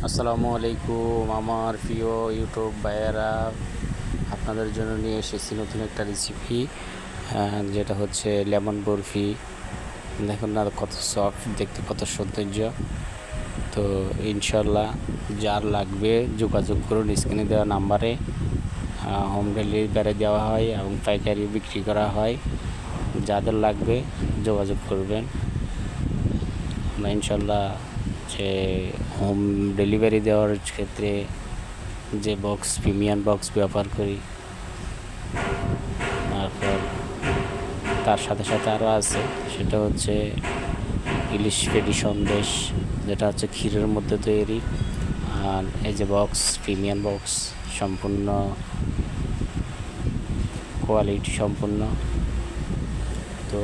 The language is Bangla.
আসসালামু আলাইকুম আমার প্রিয় ইউটিউব ভাইয়েরা, আপনাদের জন্য নিয়ে এসেছি নতুন একটা রেসিপি, যেটা হচ্ছে লেমন বরফি। দেখুন না কত সফট, দেখতে কত সৌন্দর্য। তো ইনশাল্লাহ যার লাগবে যোগাযোগ করুন স্ক্রিনে দেওয়া নাম্বারে। হোম ডেলিভারি দেওয়া হয় এবং পাইকারি বিক্রি করা হয়। যাদের লাগবে যোগাযোগ করবেন। আমরা ইনশাল্লাহ যে হোম ডেলিভারি দেওয়ার ক্ষেত্রে যে বক্স, প্রিমিয়াম বক্স ব্যবহার করি। তারপর তার সাথে সাথে আরও আছে, সেটা হচ্ছে ইলিশ পেটি সন্দেশ, যেটা হচ্ছে ক্ষীরের মধ্যে তৈরি। আর এই যে বক্স, প্রিমিয়াম বক্স, সম্পূর্ণ কোয়ালিটি সম্পূর্ণ। তো